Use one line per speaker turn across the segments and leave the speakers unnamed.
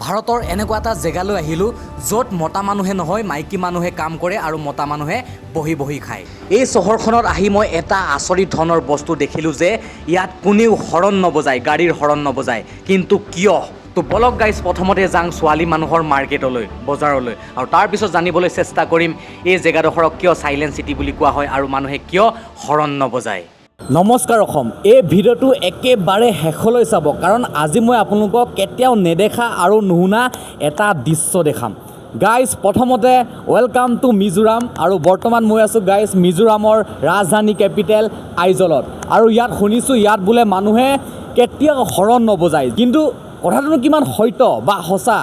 ভাৰতৰ এনেকুৱা এটা জেগালৈ আহিলোঁ য'ত মতা মানুহে নহয় মাইকী মানুহে কাম কৰে আৰু মতা মানুহে বহি বহি খায়। এই চহৰখনত আহি মই এটা আচৰিত ধৰণৰ বস্তু দেখিলোঁ যে ইয়াত কোনেও হৰণ নবজায়, গাড়ীৰ হৰণ নবজায়। কিন্তু কিয়? তো বলক গাইজ প্ৰথমতে যাওঁ ছোৱালী মানুহৰ মাৰ্কেটলৈ, বজাৰলৈ, আৰু তাৰপিছত জানিবলৈ চেষ্টা কৰিম এই জেগাডোখৰক কিয় চাইলেণ্ট চিটি বুলি কোৱা হয় আৰু মানুহে কিয় হৰণ নবজায়। নমস্কাৰ অসম, এই ভিডিঅ'টো একেবাৰে শেষলৈ চাব, কাৰণ আজি মই আপোনালোকক কেতিয়াও নেদেখা আৰু নুশুনা এটা দৃশ্য দেখাম। গাইজ প্ৰথমতে ৱেলকাম টু মিজোৰাম, আৰু বৰ্তমান মই আছোঁ গাইজ মিজোৰামৰ ৰাজধানী কেপিটেল আইজলত। আৰু ইয়াত শুনিছোঁ ইয়াত বোলে মানুহে কেতিয়াও হৰণ নবজায়, কিন্তু কথাটোনো কিমান সত্য বা সঁচা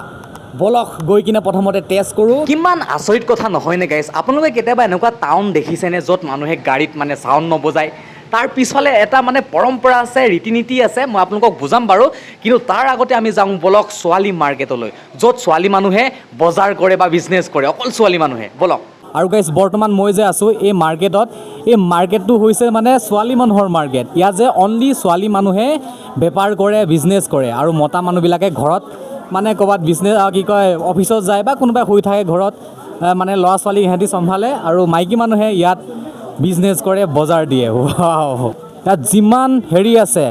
বলক গৈ কিনে প্ৰথমতে টেষ্ট কৰোঁ। কিমান আচৰিত কথা নহয়নে গাইজ? আপোনালোকে কেতিয়াবা এনেকুৱা টাউন দেখিছেনে য'ত মানুহে গাড়ীত মানে চাউণ্ড নবজায়? তাৰ পিছফালে এটা মানে পৰম্পৰা আছে, ৰীতি নীতি আছে, মই আপোনালোকক বুজাম বাৰু। কিন্তু তাৰ আগতে আমি যাওঁ বলক ছোৱালী মাৰ্কেটলৈ, য'ত ছোৱালী মানুহে বজাৰ কৰে বা বিজনেছ কৰে, অকল ছোৱালী মানুহে। বলক। আৰু গাইজ বৰ্তমান মই যে আছোঁ এই মাৰ্কেটত, এই মাৰ্কেটটো হৈছে মানে ছোৱালী মানুহৰ মাৰ্কেট। ইয়াত যে অনলি ছোৱালী মানুহে বেপাৰ কৰে, বিজনেছ কৰে, আৰু মতা মানুহবিলাকে ঘৰত মানে ক'ৰবাত বিজনেছ কি কয় অফিচত যায় বা কোনোবাই শুই থাকে ঘৰত, মানে ল'ৰা ছোৱালী সিহঁতি চম্ভালে, আৰু মাইকী মানুহে ইয়াত বিজনেছ কৰে, বজাৰ দিয়ে। ইয়াত যিমান হেৰি আছে,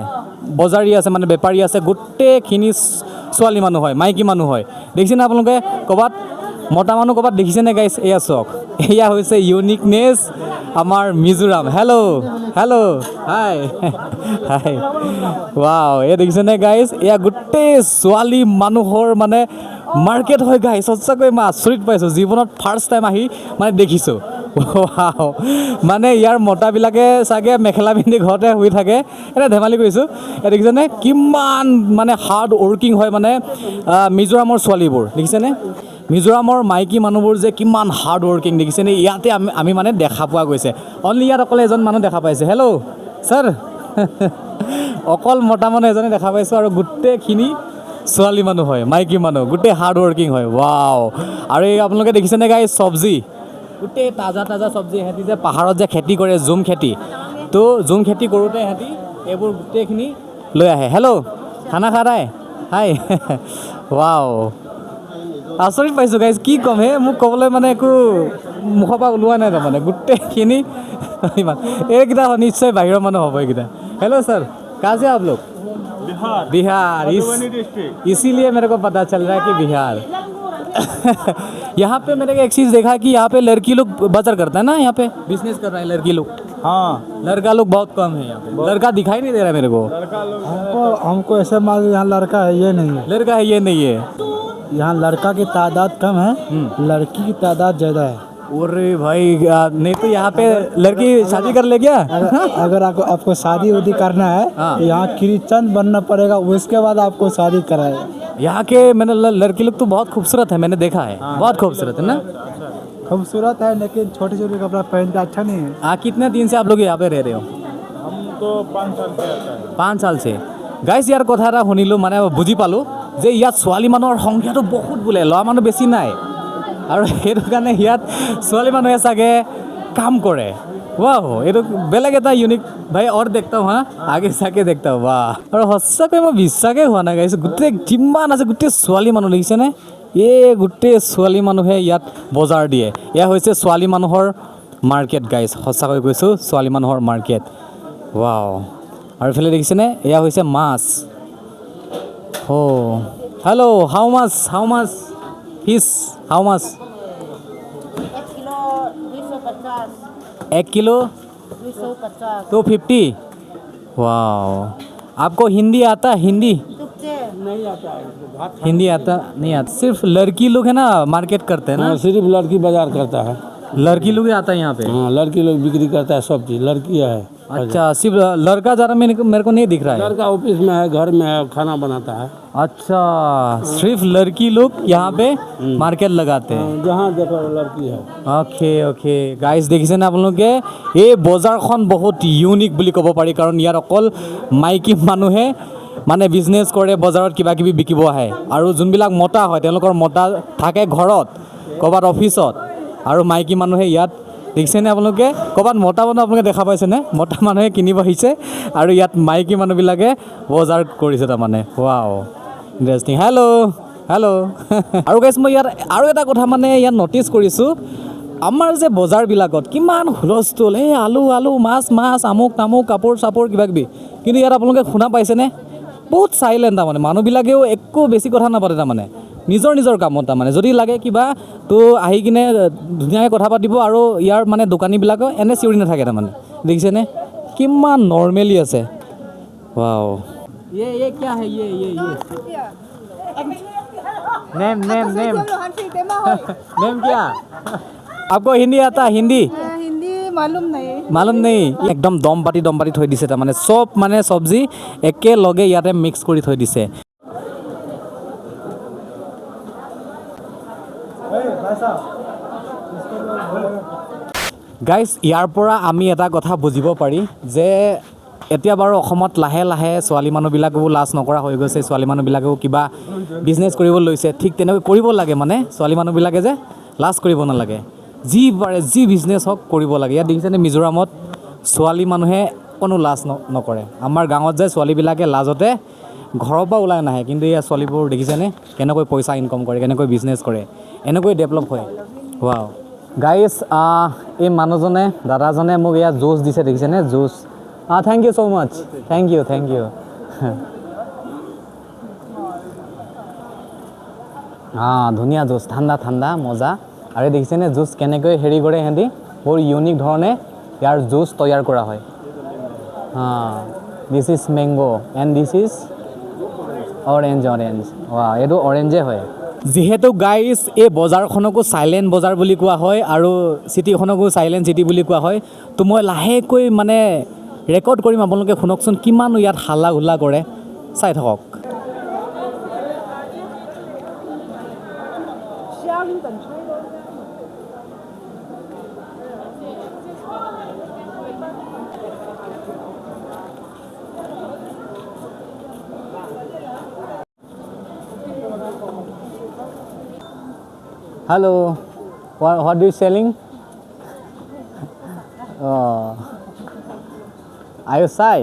বজাৰী আছে, মানে বেপাৰী আছে, গোটেইখিনি ছোৱালী মানুহ হয়, মাইকী মানুহ হয়। দেখিছেনে আপোনালোকে? ক'ৰবাত মতা মানুহ ক'ৰবাত দেখিছেনে গাইছ? এয়া চাওক, এয়া হৈছে ইউনিকনেছ আমাৰ মিজোৰাম। হেল্ল' হেল্ল' হাই হাই, ৱাও, এই দেখিছেনে গাইছ? এয়া গোটেই ছোৱালী মানুহৰ মানে মাৰ্কেট হয় গাইছ। সঁচাকৈ মই আচৰিত পাইছোঁ, জীৱনত ফাৰ্ষ্ট টাইম আহি মানে দেখিছোঁ। ৱাও, মানে ইয়াৰ মতাবিলাকে চাগে মেখেলা পিন্ধি ঘৰতে শুই থাকে, এটা ধেমালি কৰিছোঁ। এই দেখিছেনে কিমান মানে হাৰ্ড ৱৰ্কিং হয় মানে মিজোৰামৰ ছোৱালীবোৰ? দেখিছেনে মিজোৰামৰ মাইকী মানুহবোৰ যে কিমান হাৰ্ড ৱৰ্কিং? দেখিছেনে? ইয়াতে আমি মানে দেখা পোৱা গৈছে। অনলি ইয়াত অকলে এজন মানুহ দেখা পাইছে। হেল্ল' ছাৰ, অকল মতা মানুহ এজনে দেখা পাইছোঁ, আৰু গোটেইখিনি ছোৱালী মানুহ হয়, মাইকী মানুহ, গোটেই হাৰ্ড ৱৰ্কিং হয়। ৱাও, আৰু এই আপোনালোকে দেখিছেনে গাইজ চব্জি? গোটেই তাজা তাজা চব্জি। সিহঁতি যে পাহাৰত যে খেতি কৰে, জুম খেতি, তো জুম খেতি কৰোঁতে সিহঁতি এইবোৰ গোটেইখিনি লৈ আহে। হেল্ল' খানা খা ৰায়? হাই, ৱাও, আচৰিত পাইছোঁ গাইজ, কি ক'ম হে, মোক ক'বলৈ মানে একো মুখৰ পৰা ওলোৱা নাই তাৰমানে। গোটেইখিনি ইমান, এইকেইটা নিশ্চয় বাহিৰৰ মানুহ হ'ব এইকেইটা। হেল্ল' ছাৰ, कहाँ से आप लोग? बिहार। इसीलिए मेरे को पता चल रहा है कि बिहार। यहाँ पे मैंने एक चीज़ देखा कि यहाँ पे लड़की लोग बाजार करता है ना, यहाँ पे बिजनेस कर रहा है लड़की लोग। हाँ, लड़का लोग बहुत कम है यहाँ पे, लड़का दिखाई नहीं दे रहा है मेरे को।
हमको ऐसे मालूम यहाँ लड़का है ये नहीं है,
लड़का है ये नहीं है,
यहाँ लड़का की तादाद कम है, लड़की की तादाद ज़्यादा है।
अरे भाई, नहीं तो यहाँ पे लड़की शादी कर ले क्या?
अगर आपको शादी उदी करना है, यहाँ क्रिश्चन बनना पड़ेगा, उसके बाद आपको शादी कराएगा।
यहाँ के मैंने लड़की लोग तो बहुत खूबसूरत है, मैंने देखा है, बहुत खूबसूरत है ना?
खूबसूरत है, लेकिन छोटे छोटे कपड़ा पहनता अच्छा नहीं है।
कितने दिन से आप लोग यहाँ पे रह रहे हो?
हम तो 5 साल से आता है।
5 साल से। গাইজ ইয়াৰ কথা এটা শুনিলোঁ, মানে বুজি পালোঁ যে ইয়াত ছোৱালী মানুহৰ সংখ্যাটো বহুত বোলে, ল'ৰা মানুহ বেছি নাই, আৰু সেইটো কাৰণে ইয়াত ছোৱালী মানুহে চাগে কাম কৰে। ৱাহ, এইটো বেলেগ এটা ইউনিক ভাই। আৰু দেখতা হা আগে চাগে দেখতা বাহ, আৰু সঁচাকৈ মই বিশ্বাসেই হোৱা নাই গাইছ, গোটেই যিমান আছে গোটেই ছোৱালী মানুহ দেখিছেনে? এই গোটেই ছোৱালী মানুহে ইয়াত বজাৰ দিয়ে। এয়া হৈছে ছোৱালী মানুহৰ মাৰ্কেট গাইজ, সঁচাকৈ কৈছোঁ, ছোৱালী মানুহৰ মাৰ্কেট। ৱাও, আৰু এইফালে দেখিছেনে? এয়া হৈছে মাছ। Hello', how much fish, how much? 1 किलो 250। 250। वाओ, आपको हिंदी आता है? हिंदी
नहीं आता है,
हिंदी आता नहीं आता? सिर्फ लड़की लोग है ना मार्केट करते हैं ना?
सिर्फ लड़की बाजार करता है।
लड़की लोग ही आता है यहाँ पे?
हाँ, लड़की लोग बिक्री करता है, सब चीज़ लड़की है।
अच्छा, सिर्फ लड़का ज़्यादा मेरे को नहीं दिख रहा है।
लड़का ऑफिस में है, घर में है, खाना बनाता है।
अच्छा, सिर्फ लड़की लोग यहाँ पे मार्केट लगाते हैं?
जहाँ देखो लड़की है।
অ'কে গাইজ, দেখিছেনে আপোনালোকে? এই বজাৰখন বহুত ইউনিক বুলি ক'ব পাৰি, কাৰণ ইয়াত অকল মাইকী মানুহে মানে বিজনেছ কৰে, বজাৰত কিবা কিবি বিকিব আহে, আৰু যোনবিলাক মতা হয় তেওঁলোকৰ মতা থাকে ঘৰত, ক'ৰবাত অফিচত, আৰু মাইকী মানুহে ইয়াত দেখিছেনে আপোনালোকে? ক'ৰবাত মতা মানুহ আপোনালোকে দেখা পাইছেনে? মতা মানুহে কিনিব আহিছে, আৰু ইয়াত মাইকী মানুহবিলাকে বজাৰ কৰিছে তাৰমানে। Wow, interesting. হেল্ল' হেল্ল' আৰু গাইছ মই ইয়াত আৰু এটা কথা মানে ইয়াত ন'টিছ কৰিছোঁ আমাৰ যে বজাৰবিলাকত কিমান হুলস্থুল এই আলু আলু মাছ মাছ আমুক তামুক কাপোৰ চাপোৰ কিবা কিবি কিন্তু ইয়াত আপোনালোকে শুনা পাইছেনে বহুত চাইলেণ্ট তাৰমানে মানুহবিলাকেও একো বেছি কথা নাপাতে তাৰমানে নিজৰ নিজৰ কামত তাৰমানে যদি লাগে কিবা তো আহি কিনে ধুনীয়াকৈ কথা পাতিব আৰু ইয়াৰ মানে দোকানীবিলাকো এনে চিঞৰি নাথাকে তাৰমানে দেখিছেনে কিমান নৰ্মেলি আছে ৱাও ये क्या है ये नेम नेम नेम नेम क्या आपको हिंदी आता है हिंदी
हिंदी
मालूम नहीं एकदम दम पाती थৈ দিছে তাৰমানে সব মানে সবজি একেলগে ইয়াতে মিক্স কৰি থৈ দিছে গাইজ ইয়াৰ পৰা আমি এটা কথা বুজিব পাৰি যে এতিয়া বাৰু অসমত লাহে লাহে ছোৱালী মানুহবিলাকেও লাজ নকৰা হৈ গৈছে ছোৱালী মানুহবিলাকেও কিবা বিজনেছ কৰিব লৈছে ঠিক তেনেকৈ কৰিব লাগে মানে ছোৱালী মানুহবিলাকে যে লাজ কৰিব নালাগে যি পাৰে যি বিজনেছ হওক কৰিব লাগে ইয়াত দেখিছেনে মিজোৰামত ছোৱালী মানুহে কোনো লাজ নকৰে আমাৰ গাঁৱত যে ছোৱালীবিলাকে লাজতে ঘৰৰ পৰা ওলাই নাহে কিন্তু ইয়াৰ ছোৱালীবোৰ দেখিছেনে কেনেকৈ পইচা ইনকাম কৰে কেনেকৈ বিজনেছ কৰে এনেকৈ ডেভেলপ হয় ৱাও গাইজ এই মানুহজনে দাদাজনে মোক ইয়াত জুচ দিছে দেখিছেনে জুচ থ্যাংক ইউ সো মাচ থ্যাংক ইউ ধুনীয়া জুচ ঠাণ্ডা ঠাণ্ডা মজা আৰু দেখিছেনে জুচ কেনেকৈ হেৰি কৰে সিহঁতি বৰ ইউনিক ধৰণে ইয়াৰ জুচ তৈয়াৰ কৰা হয় this is mango and this is orange এইটো অৰেঞ্জে হয় যিহেতু গাইজ এই বজাৰখনকো চাইলেণ্ট বজাৰ বুলি কোৱা হয় আৰু চিটিখনকো চাইলেণ্ট চিটি বুলি কোৱা হয় তো মই লাহেকৈ মানে ৰেকৰ্ড কৰিম আপোনালোকে শুনকচোন কিমান ইয়াত হাল্লা গোল্লা কৰে চাই থাকক Hello, what are you selling? Are you shy?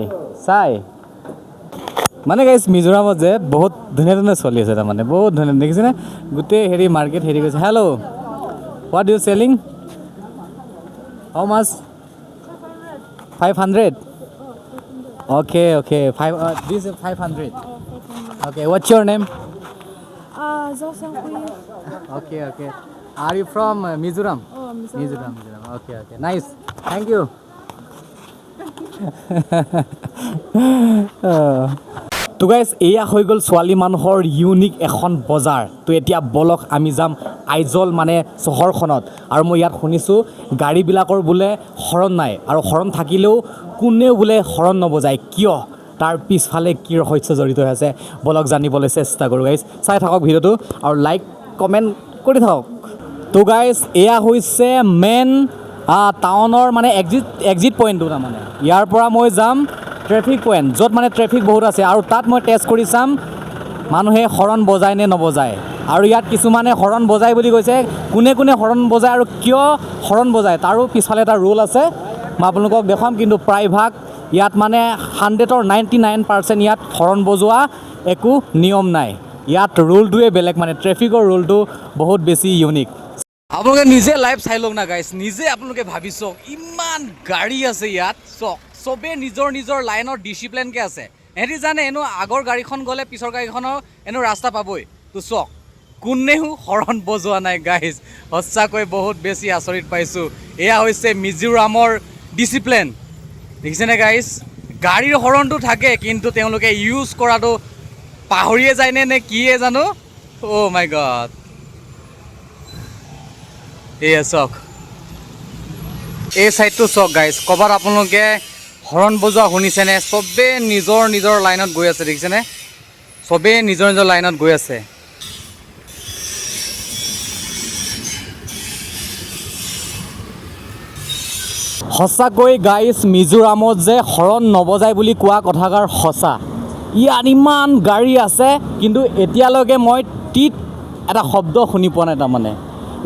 মানে গাইজ মিজোৰামত যে বহুত ধুনীয়া ধুনীয়া চলি আছে তাৰমানে বহুত ধুনীয়া দেখিছেনে গোটেই হেৰি মাৰ্কেট হেৰি গৈছে hello' what you selling how much 500 okay this is 500 okay what's your name okay are you from Mizoram Mizoram okay nice thank you তো গাইজ এয়া হৈ গ'ল ছোৱালী মানুহৰ ইউনিক এখন বজাৰ তো এতিয়া বলক আমি যাম আইজল মানে চহৰখনত আৰু মই ইয়াত শুনিছোঁ গাড়ীবিলাকৰ বোলে হৰণ নাই আৰু হৰণ থাকিলেও কোনেও বোলে হৰণ নবজায় কিয় তাৰ পিছফালে কি ৰহস্য জড়িত হৈ আছে বলক জানিবলৈ চেষ্টা কৰোঁ গাইজ চাই থাকক ভিডিঅ'টো আৰু লাইক কমেণ্ট কৰি থাকক তো গাইজ এয়া হৈছে মেইন টাউনৰ মানে এক্সিট পইণ্টটো তাৰমানে ইয়াৰ পৰা মই যাম ট্ৰেফিক পইণ্ট য'ত মানে ট্ৰেফিক বহুত আছে আৰু তাত মই টেষ্ট কৰি চাম মানুহে হৰণ বজায় নে নবজায় আৰু ইয়াত কিছুমানে হৰণ বজায় বুলি কৈছে কোনে কোনে হৰণ বজায় আৰু কিয় হৰণ বজায় তাৰো পিছফালে এটা ৰুল আছে মই আপোনালোকক দেখুৱাম কিন্তু প্ৰায়ভাগ ইয়াত মানে 99% ইয়াত হৰণ বজোৱা একো নিয়ম নাই ইয়াত ৰুলটোৱে বেলেগ মানে ট্ৰেফিকৰ ৰুলটো বহুত বেছি ইউনিক আপোনালোকে নিজে লাইভ চাই লওক না গাইজ নিজে আপোনালোকে ভাবি চাওক ইমান গাড়ী আছে ইয়াত চাওক চবেই নিজৰ নিজৰ লাইনৰ ডিচিপ্লিনকৈ আছে সিহঁতি জানে এনেও আগৰ গাড়ীখন গ'লে পিছৰ গাড়ীখনৰ এনেও ৰাস্তা পাবই তো চাওক কোনেও হৰণ বজোৱা নাই গাইজ সঁচাকৈ বহুত বেছি আচৰিত পাইছোঁ এয়া হৈছে মিজোৰামৰ ডিচিপ্লিন দেখিছেনে গাইজ গাড়ীৰ হৰণটো থাকে কিন্তু তেওঁলোকে ইউজ কৰাটো পাহৰিয়ে যায়নে নে কিয়ে জানো অ' মাই গড এয়া চাওক এই চাইডটো চাওক গাইজ ক'ৰবাত আপোনালোকে হৰণ বজোৱা শুনিছেনে চবেই নিজৰ নিজৰ লাইনত গৈ আছে দেখিছেনে চবেই নিজৰ নিজৰ লাইনত গৈ আছে সঁচাকৈ গাইজ মিজোৰামত যে হৰণ নবজায় বুলি কোৱা কথাষাৰ সঁচা ইয়াত ইমান গাড়ী আছে কিন্তু এতিয়ালৈকে মই টিত এটা শব্দ শুনি পোৱা নাই তাৰমানে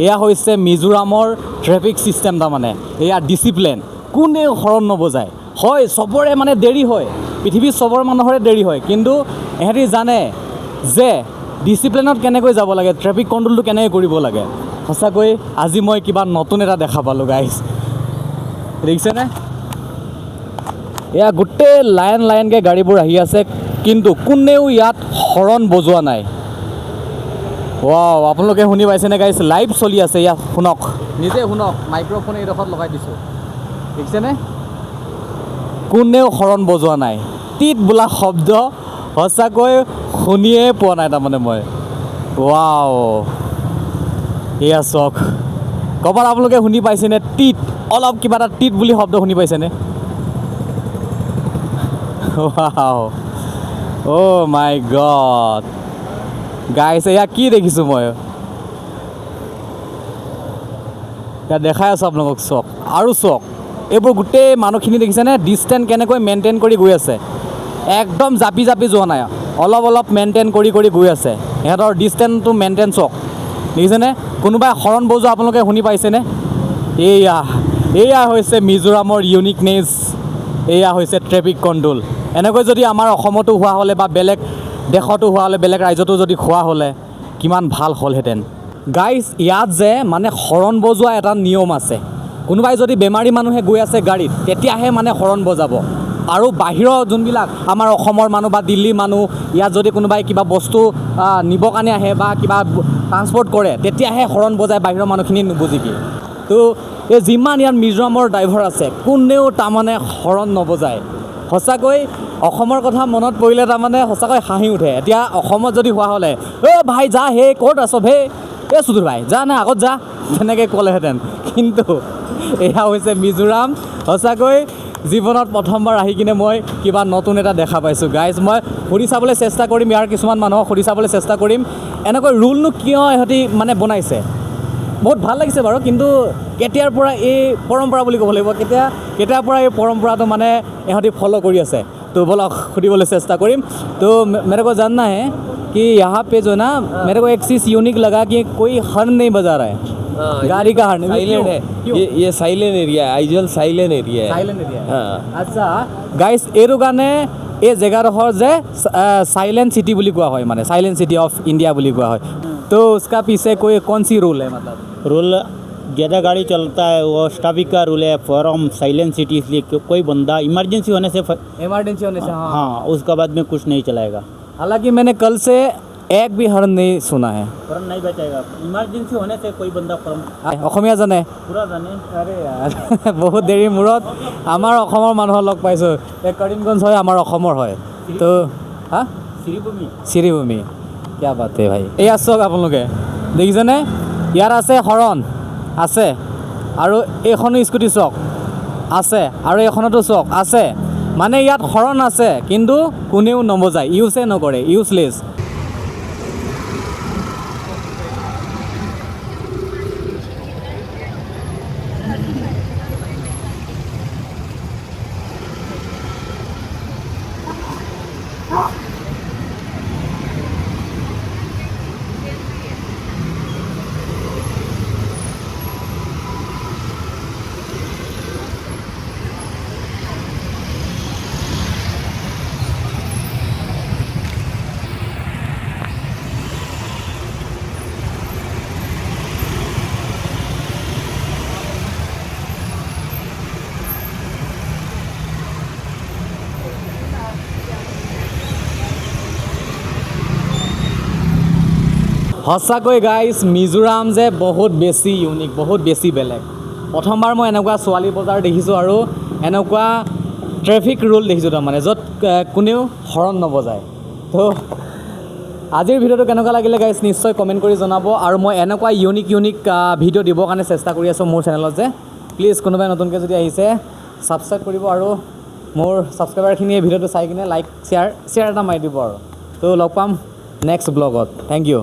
এয়া হৈছে মিজোৰামৰ ট্ৰেফিক ছিষ্টেম তাৰমানে এয়া ডিচিপ্লিন কোনেও হৰণ নবজায় হয় চবৰে মানে দেৰি হয় পৃথিৱীৰ চবৰ মানুহৰে দেৰি হয় কিন্তু এহেঁতি জানে যে ডিচিপ্লিনত কেনেকৈ যাব লাগে, ট্ৰেফিক কণ্ট্ৰলটো কেনেকৈ কৰিব লাগে। সঁচাকৈ আজি মই কিবা নতুন এটা দেখা পালোঁ গাইজ, দেখিছেনে? এয়া গোটেই লাইনকৈ গাড়ীবোৰ আহি আছে, কিন্তু কোনেও ইয়াত হৰণ বজোৱা নাই। ৱাও, আপোনালোকে শুনি পাইছেনে গাইজ? লাইভ চলি আছে, ইয়াত শুনক, নিজে শুনক, মাইক্ৰফোন এইডোখৰত লগাই দিছোঁ, দেখিছেনে? কোনেও হৰণ বজোৱা নাই। টিট বোলা শব্দ সঁচাকৈ শুনিয়ে পোৱা নাই তাৰমানে মই। ৱাও, এয়া চাওক, ক'ৰবাত আপোনালোকে শুনি পাইছেনে টিট? অলপ কিবা এটা টিট বুলি শব্দ শুনি পাইছেনে? ৱাও, অ' মাই গড গাইছ, এয়া কি দেখিছোঁ মই, ইয়াত দেখাই আছোঁ আপোনালোকক, চাওক আৰু চাওক, এইবোৰ গোটেই মানুহখিনি দেখিছেনে? ডিষ্টেঞ্চ কেনেকৈ মেইনটেইন কৰি গৈ আছে, একদম জাপি জাপি যোৱা নাই, অলপ অলপ মেইনটেইন কৰি গৈ আছে। সিহঁতৰ ডিষ্টেঞ্চটো মেইনটেইন চাওক, দেখিছেনে? কোনোবাই হৰণ বজোৱা আপোনালোকে শুনি পাইছেনে? এয়া হৈছে মিজোৰামৰ ইউনিকনেছ, এয়া হৈছে ট্ৰেফিক কণ্ট্ৰল। এনেকৈ যদি আমাৰ অসমতো হোৱা হ'লে বা বেলেগ দেশতো হোৱা হ'লে, বেলেগ ৰাজ্যতো যদি হোৱা হ'লে কিমান ভাল হ'লহেঁতেন। গাইজ, ইয়াত যে মানে হৰণ বজোৱা এটা নিয়ম আছে। কোনোবাই যদি বেমাৰী মানুহে গৈ আছে গাড়ীত, তেতিয়াহে মানে হৰণ বজাব। আৰু বাহিৰৰ যোনবিলাক আমাৰ অসমৰ মানুহ বা দিল্লীৰ মানুহ, ইয়াত যদি কোনোবাই কিবা বস্তু নিবৰ কাৰণে আহে বা কিবা ট্ৰান্সপৰ্ট কৰে, তেতিয়াহে হৰণ বজায় বাহিৰৰ মানুহখিনি নুবুজিকি। তো এই যিমান ইয়াত মিজোৰামৰ ড্ৰাইভাৰ আছে, কোনেও তাৰমানে হৰণ নবজায়। সঁচাকৈ অসমৰ কথা মনত পৰিলে তাৰমানে সঁচাকৈ হাঁহি উঠে। এতিয়া অসমত যদি হোৱা হ'লে, ভাই যা, হে ক'ত আছ হে, সুধুৰ ভাই যা না আগত যা, তেনেকৈ ক'লেহেঁতেন। কিন্তু এয়া হৈছে মিজোৰাম। সঁচাকৈ জীৱনত প্ৰথমবাৰ আহি কিনে মই কিবা নতুন এটা দেখা পাইছোঁ গাইজ। মই সুধি চাবলৈ চেষ্টা কৰিম, ইয়াৰ কিছুমান মানুহক সুধি চাবলৈ চেষ্টা কৰিম, এনেকৈ ৰুলনো কিয় ইহঁতি মানে বনাইছে। বহুত ভাল লাগিছে বাৰু, কিন্তু কেতিয়াৰ পৰা এই পৰম্পৰা বুলি ক'ব লাগিব, কেতিয়াৰ পৰা এই পৰম্পৰাটো মানে ইহঁতি ফ'ল' কৰি আছে। তো ব'লক সুধিবলৈ চেষ্টা কৰিম। তো मेरे को जानना है कि यहाँ पे जो ना मेरे को एक चीज़ यूनिक लगा कि कोई हॉर्न नहीं बजा रहा है, गाड़ी का हॉर्न साइलेंट है। ये साइलेंट एरिया है, आइजल साइलेंट एरिया है। साइलेंट एरिया है। আচ্ছা গাইজ, এইটো কাৰণে এই জেগাডোখৰ যে সাইলেন্ট সিটি বুলি কোৱা হয়, মানে সাইলেন্ট সিটি অফ ইণ্ডিয়া বুলি কোৱা হয়। तो उसका पीछे कोई कौन सी रूल है? मतलब
रूल ज़्यादा गाड़ी चलता है वो ट्रैफिक का रूल है, फॉरम साइलेंट सिटी, इसलिए कोई बंदा इमरजेंसी होने से हाँ उसका बाद में कुछ नहीं चलाएगा।
हालांकि मैंने कल से एक भी हॉर्न नहीं सुना है।
फॉरम नहीं बचाएगा, इमरजेंसी होने से कोई बंदा फॉरम
অসমীয়া জানে?
पूरा जाने।
আৰে यार বহুত দেৰি মূৰত আমাৰ অসমৰ মানুহৰ লগ পাইছোঁ। এই কৰিমগঞ্জ হয়, আমাৰ অসমৰ হয়। তো হা শ্ৰীভূমি, কিয়া বাত হে ভাই। এয়া চাওক আপোনালোকে, দেখিছেনে? ইয়াত আছে হৰণ আছে, আৰু এইখনো স্কুটি চাওক আছে, আৰু এইখনতো চাওক আছে। মানে ইয়াত হৰণ আছে, কিন্তু কোনেও নবজায়, ইউজে নকৰে, ইউজলেছ। সঁচাকৈ গাইজ, মিজোৰাম যে বহুত বেছি ইউনিক, বহুত বেছি বেলেগ। প্ৰথমবাৰ মই এনেকুৱা ছোৱালী বজাৰ দেখিছোঁ আৰু এনেকুৱা ট্ৰেফিক ৰুল দেখিছোঁ, তাৰমানে য'ত কোনেও হৰণ নবজায়। তো আজিৰ ভিডিঅ'টো কেনেকুৱা লাগিলে গাইজ নিশ্চয় কমেণ্ট কৰি জনাব, আৰু মই এনেকুৱা ইউনিক ভিডিঅ' দিবৰ কাৰণে চেষ্টা কৰি আছোঁ মোৰ চেনেলত। যে প্লিজ কোনোবাই নতুনকৈ যদি আহিছে ছাবস্ক্ৰাইব কৰিব, আৰু মোৰ ছাবস্ক্ৰাইবাৰখিনিয়ে ভিডিঅ'টো চাই কিনে লাইক শ্বেয়াৰ এটা মাৰি দিব আৰু। তো লগ পাম নেক্সট ব্লগত। Thank U.